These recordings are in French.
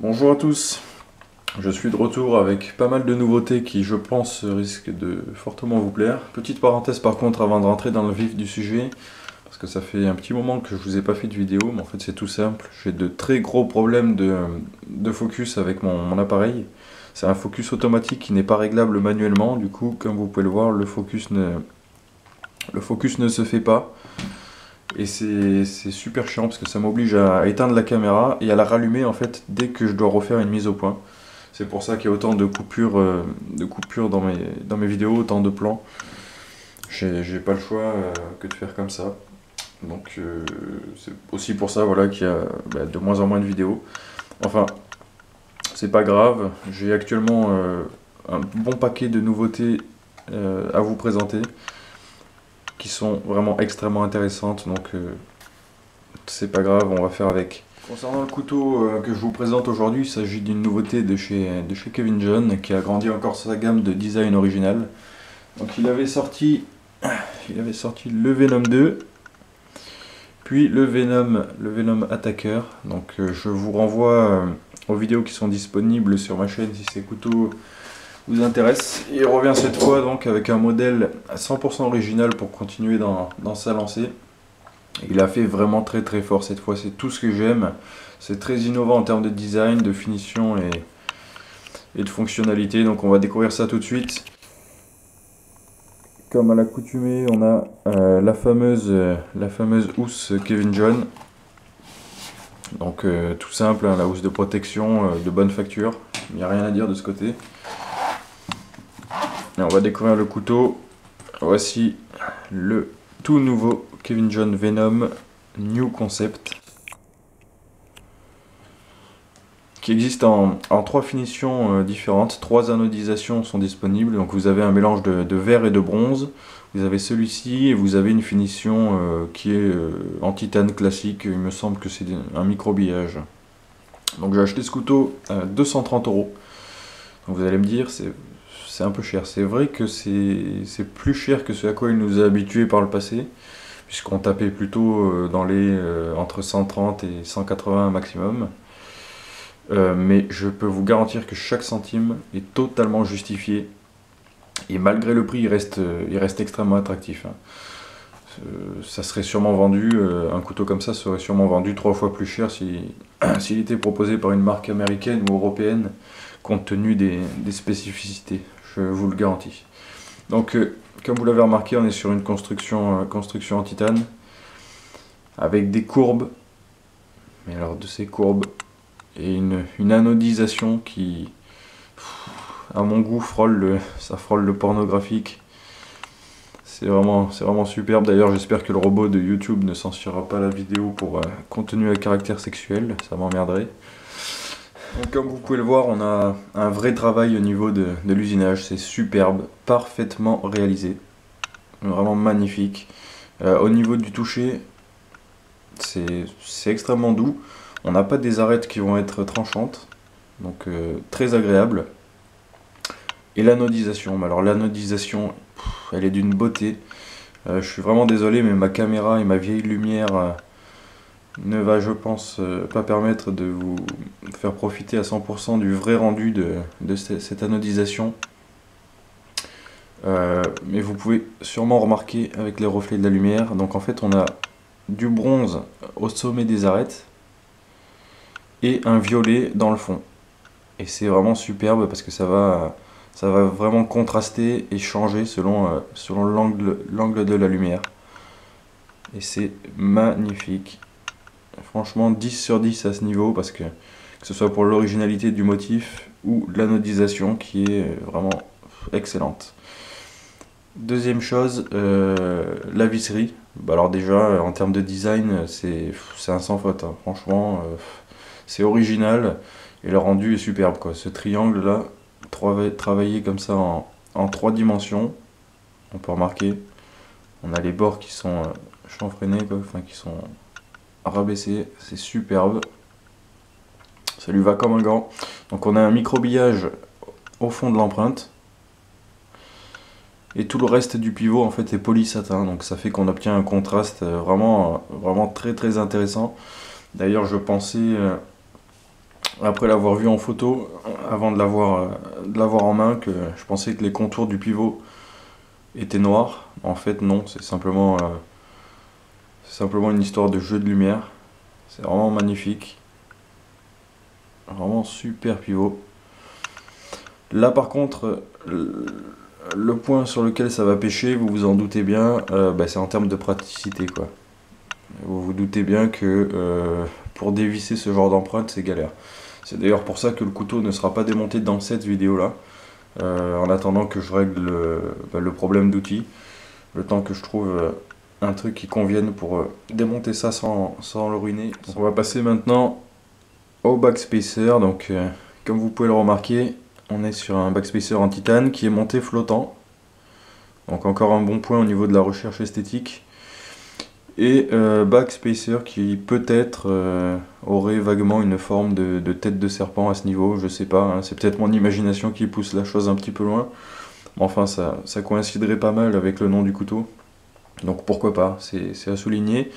Bonjour à tous, je suis de retour avec pas mal de nouveautés qui je pense risquent de fortement vous plaire. Petite parenthèse par contre avant de rentrer dans le vif du sujet, parce que ça fait un petit moment que je vous ai pas fait de vidéo, mais en fait c'est tout simple. J'ai de très gros problèmes de focus avec mon appareil. C'est un focus automatique qui n'est pas réglable manuellement, du coup comme vous pouvez le voir le focus ne se fait pas. Et c'est super chiant parce que ça m'oblige à éteindre la caméra et à la rallumer en fait dès que je dois refaire une mise au point. C'est pour ça qu'il y a autant de coupures dans mes vidéos, autant de plans. J'ai pas le choix que de faire comme ça. Donc c'est aussi pour ça voilà, qu'il y a de moins en moins de vidéos. Enfin, c'est pas grave. J'ai actuellement un bon paquet de nouveautés à vous présenter qui sont vraiment extrêmement intéressantes. Donc c'est pas grave, on va faire avec. Concernant le couteau que je vous présente aujourd'hui, il s'agit d'une nouveauté de chez Kevin John qui a agrandi encore sa gamme de design original. Donc il avait sorti le Venom 2, puis le Venom Attacker. Donc je vous renvoie aux vidéos qui sont disponibles sur ma chaîne si ces couteaux vous intéressent. Il revient cette fois donc avec un modèle à 100% original pour continuer dans sa lancée. Il a fait vraiment très très fort cette fois, c'est tout ce que j'aime. C'est très innovant en termes de design, de finition et de fonctionnalité. Donc on va découvrir ça tout de suite. Comme à l'accoutumée, on a la fameuse housse Kevin John. Donc tout simple, hein, la housse de protection de bonne facture. Il n'y a rien à dire de ce côté. Et on va découvrir le couteau. Voici le tout nouveau Kevin John Venom New Concept, qui existe en 3 finitions différentes. 3 anodisations sont disponibles. Donc vous avez un mélange de verre et de bronze. Vous avez celui-ci et vous avez une finition qui est en titane classique. Il me semble que c'est un microbillage. Donc j'ai acheté ce couteau à 230 €. Donc vous allez me dire, c'est un peu cher. C'est vrai que c'est plus cher que ce à quoi il nous a habitués par le passé, puisqu'on tapait plutôt dans les entre 130 et 180 maximum. Mais je peux vous garantir que chaque centime est totalement justifié. Et malgré le prix, il reste extrêmement attractif. Ça serait sûrement vendu, un couteau comme ça serait sûrement vendu 3 fois plus cher s'il était proposé par une marque américaine ou européenne, compte tenu des spécificités, je vous le garantis. Donc, comme vous l'avez remarqué, on est sur une construction en titane, avec des courbes, mais alors de ces courbes, et une anodisation qui, à mon goût, ça frôle le pornographique. C'est vraiment superbe. D'ailleurs, j'espère que le robot de YouTube ne censurera pas la vidéo pour contenu à caractère sexuel, ça m'emmerderait. Donc, comme vous pouvez le voir, on a un vrai travail au niveau de l'usinage. C'est superbe, parfaitement réalisé, vraiment magnifique. Au niveau du toucher, c'est extrêmement doux. On n'a pas des arêtes qui vont être tranchantes, donc très agréable. Et l'anodisation, alors l'anodisation, elle est d'une beauté. Je suis vraiment désolé, mais ma caméra et ma vieille lumière ne va, je pense, pas permettre de vous faire profiter à 100% du vrai rendu de cette anodisation. Mais vous pouvez sûrement remarquer avec les reflets de la lumière. Donc en fait, on a du bronze au sommet des arêtes et un violet dans le fond. Et c'est vraiment superbe parce que ça va vraiment contraster et changer selon l'angle de la lumière. Et c'est magnifique. Franchement 10 sur 10 à ce niveau, parce que ce soit pour l'originalité du motif ou l'anodisation qui est vraiment excellente. Deuxième chose, la visserie. Alors déjà en termes de design c'est un sans faute, hein. Franchement c'est original et le rendu est superbe, quoi. Ce triangle là, travaillé comme ça en 3 dimensions, on peut remarquer, on a les bords qui sont chanfreinés, quoi, enfin qui sont rabaissés, c'est superbe, ça lui va comme un gant. Donc on a un microbillage au fond de l'empreinte et tout le reste du pivot en fait est polysatin, donc ça fait qu'on obtient un contraste vraiment très très intéressant. D'ailleurs je pensais après l'avoir vu en photo, avant de l'avoir en main, que je pensais que les contours du pivot étaient noirs. En fait non, c'est simplement une histoire de jeu de lumière. C'est vraiment magnifique. Vraiment super pivot. Là par contre, le point sur lequel ça va pêcher, vous vous en doutez bien, c'est en termes de praticité quoi. Vous vous doutez bien que pour dévisser ce genre d'empreinte, c'est galère. C'est d'ailleurs pour ça que le couteau ne sera pas démonté dans cette vidéo là, en attendant que je règle le problème d'outil, le temps que je trouve un truc qui convienne pour démonter ça sans le ruiner. Donc on va passer maintenant au backspacer. Donc comme vous pouvez le remarquer, on est sur un backspacer en titane qui est monté flottant. Donc encore un bon point au niveau de la recherche esthétique. Et backspacer qui peut-être aurait vaguement une forme de tête de serpent à ce niveau, je sais pas, hein, c'est peut-être mon imagination qui pousse la chose un petit peu loin. Mais enfin ça coïnciderait pas mal avec le nom du couteau. Donc pourquoi pas, c'est à souligner.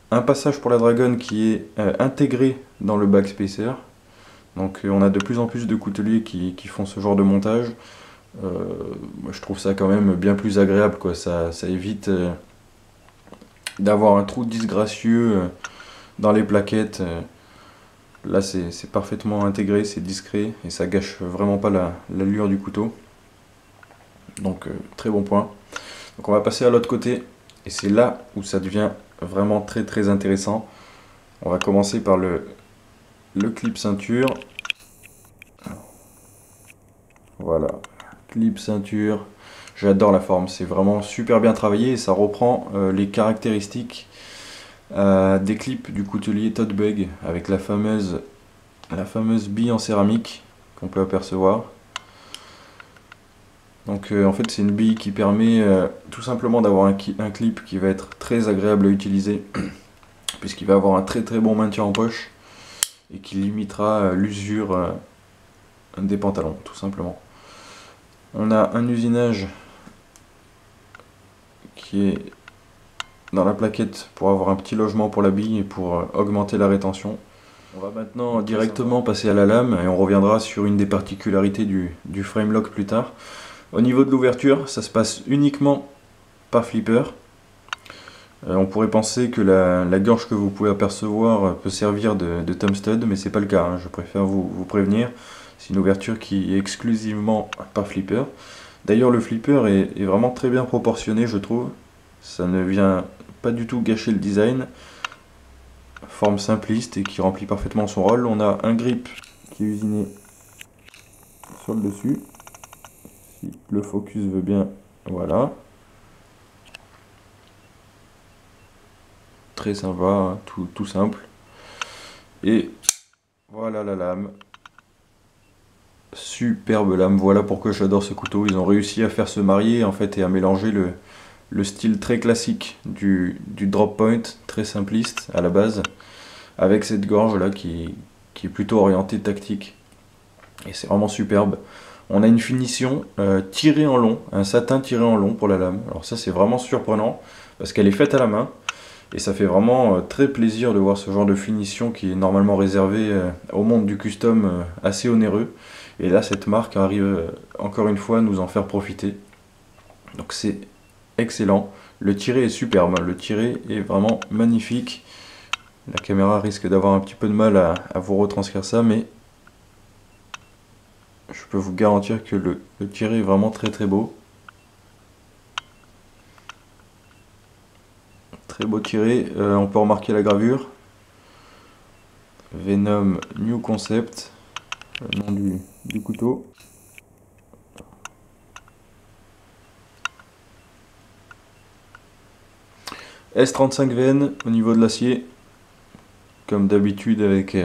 Un passage pour la dragonne qui est intégré dans le backspacer. Donc on a de plus en plus de couteliers qui font ce genre de montage. Moi je trouve ça quand même bien plus agréable, quoi. Ça évite d'avoir un trou disgracieux dans les plaquettes. Là c'est parfaitement intégré, c'est discret et ça gâche vraiment pas l'allure du couteau. Donc très bon point. Donc on va passer à l'autre côté et c'est là où ça devient vraiment très intéressant. On va commencer par le clip ceinture. Voilà, clip ceinture. J'adore la forme, c'est vraiment super bien travaillé et ça reprend les caractéristiques des clips du coutelier Tote Bug avec la fameuse bille en céramique qu'on peut apercevoir. Donc en fait c'est une bille qui permet tout simplement d'avoir un clip qui va être très agréable à utiliser puisqu'il va avoir un très bon maintien en poche et qui limitera l'usure des pantalons tout simplement. On a un usinage qui est dans la plaquette pour avoir un petit logement pour la bille et pour augmenter la rétention. On va maintenant directement passer à la lame et on reviendra sur une des particularités du frame lock plus tard. Au niveau de l'ouverture, ça se passe uniquement par flipper. On pourrait penser que la gorge que vous pouvez apercevoir peut servir de thumb stud, mais c'est pas le cas, hein. Je préfère vous prévenir. C'est une ouverture qui est exclusivement par flipper. D'ailleurs le flipper est vraiment très bien proportionné, je trouve. Ça ne vient pas du tout gâcher le design. Forme simpliste et qui remplit parfaitement son rôle. On a un grip qui est usiné sur le dessus. Si le focus veut bien, voilà. Très sympa, hein, tout simple. Et voilà la lame. Superbe lame, voilà pourquoi j'adore ce couteau. Ils ont réussi à faire se marier en fait et à mélanger le style très classique du drop point, très simpliste à la base, avec cette gorge là qui est plutôt orientée tactique. Et c'est vraiment superbe. On a une finition tirée en long, un satin tiré en long pour la lame. Alors ça c'est vraiment surprenant parce qu'elle est faite à la main. Et ça fait vraiment très plaisir de voir ce genre de finition qui est normalement réservé au monde du custom assez onéreux. Et là cette marque arrive encore une fois à nous en faire profiter. Donc c'est excellent. Le tiré est superbe, le tiré est vraiment magnifique. La caméra risque d'avoir un petit peu de mal à vous retranscrire ça, mais je peux vous garantir que le tiré est vraiment très beau. Très beau tiré, on peut remarquer la gravure. Venom New Concept, le nom du couteau. S35VN au niveau de l'acier, comme d'habitude avec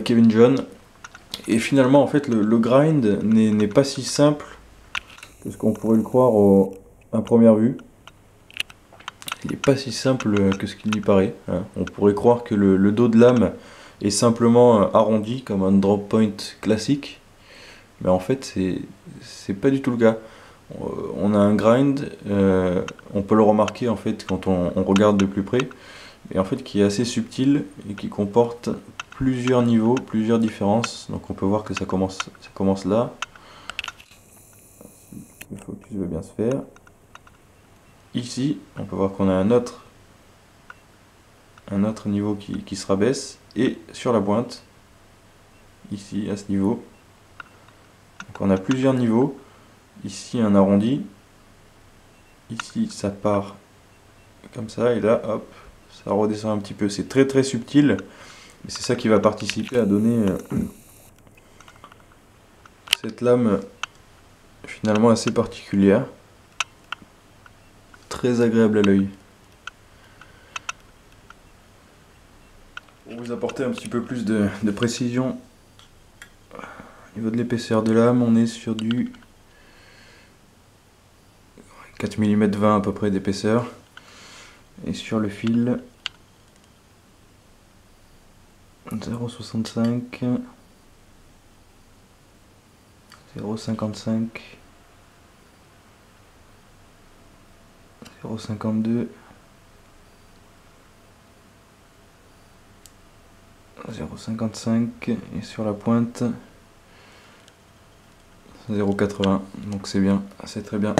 Kevin John. Et finalement en fait le grind n'est pas si simple que ce qu'on pourrait le croire à première vue. Il n'est pas si simple que ce qu'il y paraît, hein. On pourrait croire que le dos de lame est simplement arrondi comme un drop point classique, mais en fait c'est pas du tout le cas. On a un grind, on peut le remarquer en fait quand on regarde de plus près, et en fait qui est assez subtil et qui comporte plusieurs niveaux, plusieurs différences. Donc on peut voir que ça commence là. Le focus veut bien se faire. Ici, on peut voir qu'on a un autre niveau qui se rabaisse. Et sur la pointe, ici à ce niveau. Donc on a plusieurs niveaux. Ici un arrondi. Ici ça part comme ça et là hop, ça redescend un petit peu. C'est très très subtil. Et c'est ça qui va participer à donner cette lame finalement assez particulière. Très agréable à l'œil. Pour vous apporter un petit peu plus de précision au niveau de l'épaisseur de lame, on est sur du 4 mm 20 à peu près d'épaisseur. Et sur le fil 0,65, 0,55, 0,52, 0,55 et sur la pointe 0,80. Donc c'est bien, c'est très bien.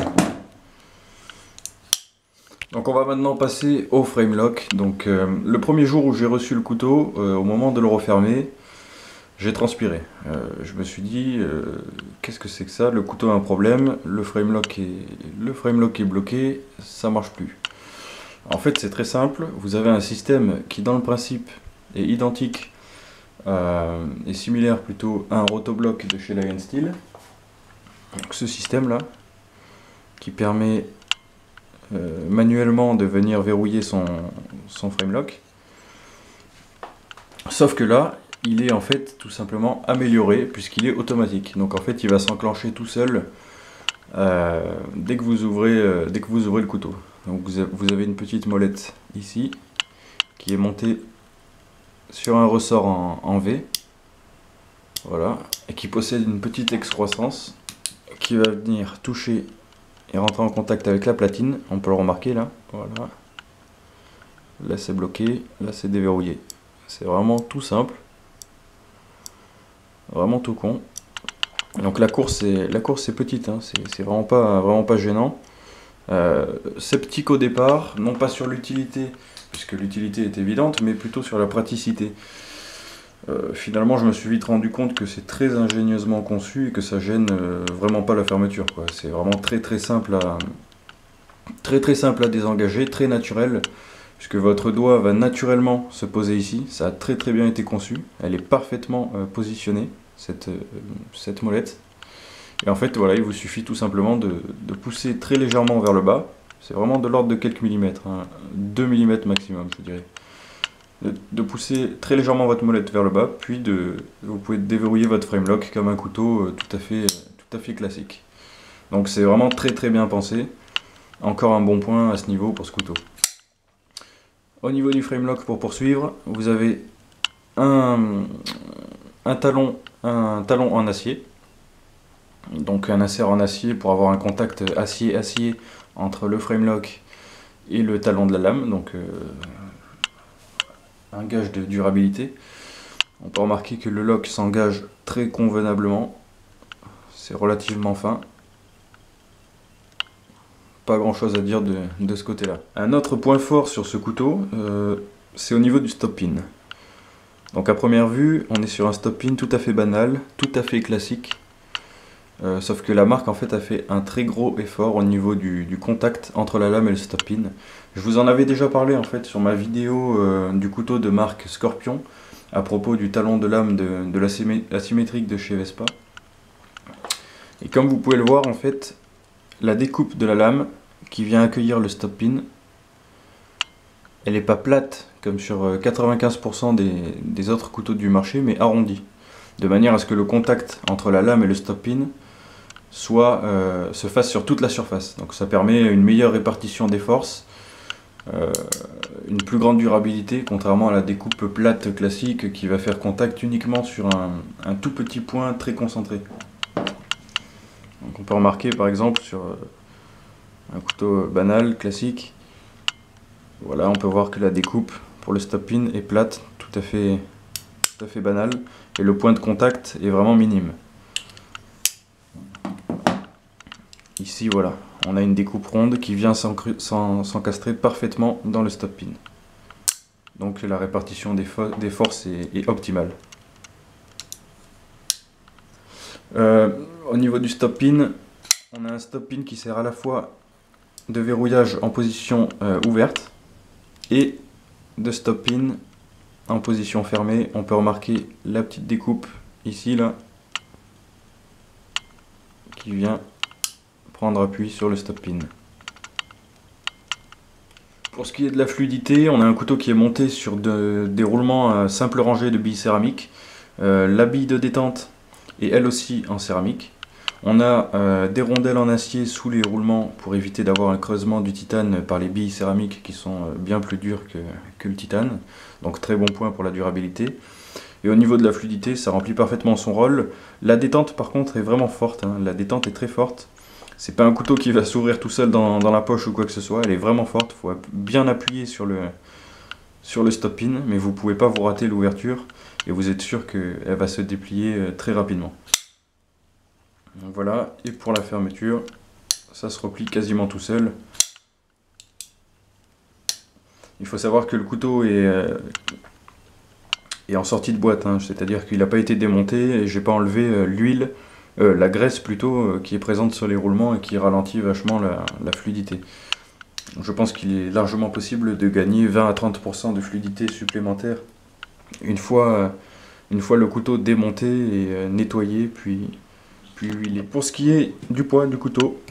Donc on va maintenant passer au frame lock. Donc le premier jour où j'ai reçu le couteau, au moment de le refermer, j'ai transpiré. Je me suis dit, qu'est-ce que c'est que ça? Le couteau a un problème, le frame lock est bloqué, ça marche plus. En fait c'est très simple, vous avez un système qui dans le principe est identique, est similaire plutôt à un rotoblock de chez Lion Steel. Donc ce système là, qui permet manuellement de venir verrouiller son frame lock. Sauf que là, il est en fait tout simplement amélioré puisqu'il est automatique. Donc en fait, il va s'enclencher tout seul dès que vous ouvrez le couteau. Donc vous avez une petite molette ici qui est montée sur un ressort en V. Voilà, et qui possède une petite excroissance qui va venir toucher et rentrer en contact avec la platine. On peut le remarquer là. Voilà. Là c'est bloqué, là c'est déverrouillé. C'est vraiment tout simple. Vraiment tout con. Donc la course est petite, hein. C'est vraiment pas gênant. Sceptique au départ, non pas sur l'utilité, puisque l'utilité est évidente, mais plutôt sur la praticité. Finalement je me suis vite rendu compte que c'est très ingénieusement conçu et que ça gêne vraiment pas la fermeture, quoi. C'est vraiment très simple à désengager, très naturel, puisque votre doigt va naturellement se poser ici. Ça a très bien été conçu, elle est parfaitement positionnée, cette molette. Et en fait voilà, il vous suffit tout simplement de pousser très légèrement vers le bas. C'est vraiment de l'ordre de quelques millimètres, hein, 2 mm maximum je dirais. De pousser très légèrement votre molette vers le bas, puis vous pouvez déverrouiller votre frame lock comme un couteau tout à fait classique. Donc c'est vraiment très bien pensé. Encore un bon point à ce niveau pour ce couteau. Au niveau du frame lock, pour poursuivre, vous avez un talon en acier. Donc un insert en acier pour avoir un contact acier-acier entre le frame lock et le talon de la lame. Donc un gage de durabilité. On peut remarquer que le lock s'engage très convenablement. C'est relativement fin. Pas grand chose à dire de ce côté là. Un autre point fort sur ce couteau, c'est au niveau du stop pin. Donc à première vue, on est sur un stop pin tout à fait banal, tout à fait classique. Sauf que la marque en fait a fait un très gros effort au niveau du contact entre la lame et le stop pin. Je vous en avais déjà parlé en fait sur ma vidéo du couteau de marque Scorpion à propos du talon de lame de l'asymétrique de chez Vespa. Et comme vous pouvez le voir en fait, la découpe de la lame qui vient accueillir le stop pin, elle n'est pas plate comme sur 95% des autres couteaux du marché, mais arrondie, de manière à ce que le contact entre la lame et le stop pin se fasse sur toute la surface. Donc ça permet une meilleure répartition des forces, une plus grande durabilité, contrairement à la découpe plate classique qui va faire contact uniquement sur un tout petit point très concentré. Donc on peut remarquer par exemple sur un couteau banal, classique, voilà, on peut voir que la découpe pour le stop pin est plate, tout à fait tout à fait banal, et le point de contact est vraiment minime. Ici voilà, on a une découpe ronde qui vient s'encastrer parfaitement dans le stop pin. Donc la répartition des forces est optimale. Au niveau du stop pin, on a un stop pin qui sert à la fois de verrouillage en position ouverte et de stop pin en position fermée. On peut remarquer la petite découpe ici là qui vient prendre appui sur le stop pin. Pour ce qui est de la fluidité, on a un couteau qui est monté sur des roulements à simple rangée de billes céramiques. La bille de détente est elle aussi en céramique. On a des rondelles en acier sous les roulements pour éviter d'avoir un creusement du titane par les billes céramiques qui sont bien plus dures que le titane. Donc très bon point pour la durabilité. Et au niveau de la fluidité, ça remplit parfaitement son rôle. La détente par contre est vraiment forte, hein. La détente est très forte. C'est pas un couteau qui va s'ouvrir tout seul dans la poche ou quoi que ce soit. Elle est vraiment forte, il faut bien appuyer sur le stop pin. Mais vous pouvez pas vous rater l'ouverture et vous êtes sûr qu'elle va se déplier très rapidement. Donc voilà, et pour la fermeture, ça se replie quasiment tout seul. Il faut savoir que le couteau est en sortie de boîte, hein, c'est-à-dire qu'il n'a pas été démonté et j'ai pas enlevé l'huile, la graisse plutôt, qui est présente sur les roulements et qui ralentit vachement la fluidité. Je pense qu'il est largement possible de gagner 20 à 30% de fluidité supplémentaire une fois le couteau démonté et nettoyé puis huilé. Pour ce qui est du poids du couteau,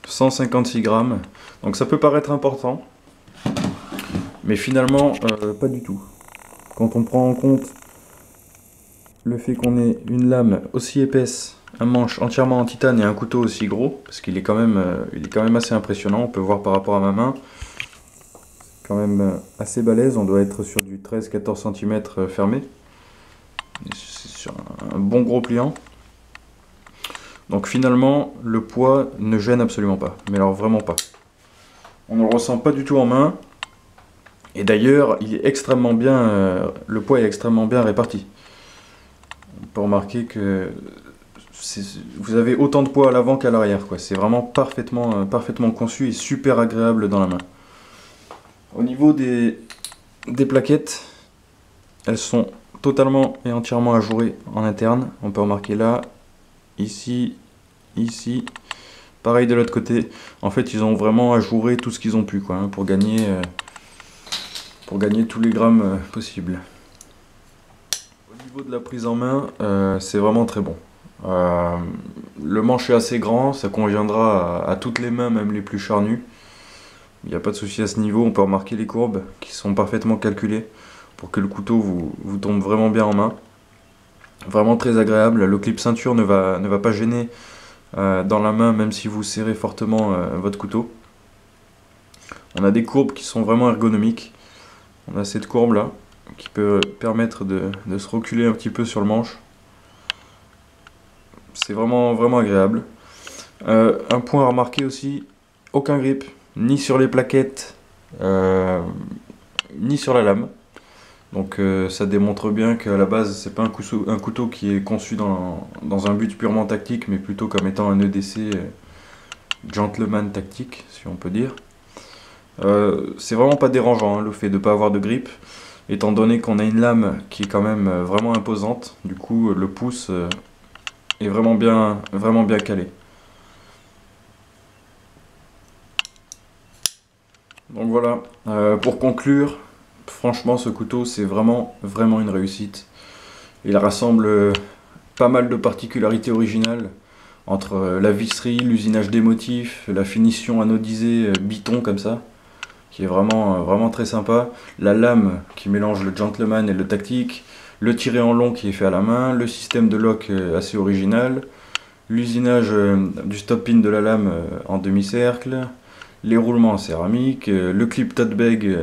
« 156 grammes », donc ça peut paraître important, mais finalement pas du tout. Quand on prend en compte le fait qu'on ait une lame aussi épaisse, un manche entièrement en titane et un couteau aussi gros, parce qu'il est quand même assez impressionnant, on peut voir par rapport à ma main, quand même assez balèze, on doit être sur du 13-14 cm fermé, c'est sur un bon gros pliant. Donc finalement, le poids ne gêne absolument pas, mais alors vraiment pas. On ne le ressent pas du tout en main, et d'ailleurs, il est extrêmement bien, le poids est extrêmement bien réparti. On peut remarquer que vous avez autant de poids à l'avant qu'à l'arrière, quoi. C'est vraiment parfaitement conçu et super agréable dans la main. Au niveau des plaquettes, elles sont totalement et entièrement ajourées en interne. On peut remarquer là, ici, ici, pareil de l'autre côté. En fait, ils ont vraiment ajouré tout ce qu'ils ont pu, quoi, hein, pour gagner tous les grammes possibles. Au niveau de la prise en main, c'est vraiment très bon. Le manche est assez grand, ça conviendra à toutes les mains, même les plus charnues. Il n'y a pas de souci à ce niveau, on peut remarquer les courbes qui sont parfaitement calculées pour que le couteau vous tombe vraiment bien en main. Vraiment très agréable, le clip ceinture ne va pas gêner dans la main même si vous serrez fortement votre couteau. On a des courbes qui sont vraiment ergonomiques. On a cette courbe là qui peut permettre de se reculer un petit peu sur le manche. C'est vraiment agréable. Un point à remarquer aussi, aucun grip, ni sur les plaquettes, ni sur la lame. Donc ça démontre bien qu'à la base, c'est pas un couteau qui est conçu dans un but purement tactique, mais plutôt comme étant un EDC gentleman tactique, si on peut dire. C'est vraiment pas dérangeant, hein, le fait de ne pas avoir de grip, étant donné qu'on a une lame qui est quand même vraiment imposante. Du coup, le pouce est vraiment bien calé. Donc voilà, pour conclure, franchement ce couteau c'est vraiment une réussite. Il rassemble pas mal de particularités originales entre la visserie, l'usinage des motifs, la finition anodisée biton comme ça, qui est vraiment très sympa, la lame qui mélange le gentleman et le tactique, le tiré en long qui est fait à la main, le système de lock assez original, l'usinage du stop pin de la lame en demi-cercle, les roulements en céramique, le clip tote bag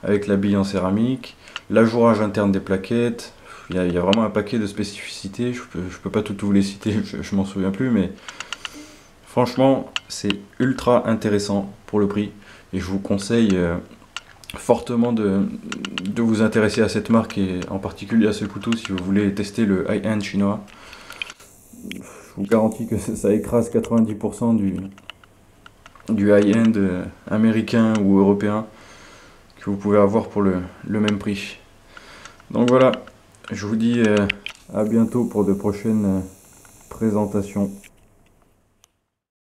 avec la bille en céramique, l'ajourage interne des plaquettes. Il y a vraiment un paquet de spécificités, je peux pas toutes vous les citer, je m'en souviens plus, mais franchement, c'est ultra intéressant pour le prix. Et je vous conseille fortement de vous intéresser à cette marque et en particulier à ce couteau si vous voulez tester le high-end chinois. Je vous garantis que ça écrase 90% du high-end américain ou européen que vous pouvez avoir pour le même prix. Donc voilà, je vous dis à bientôt pour de prochaines présentations.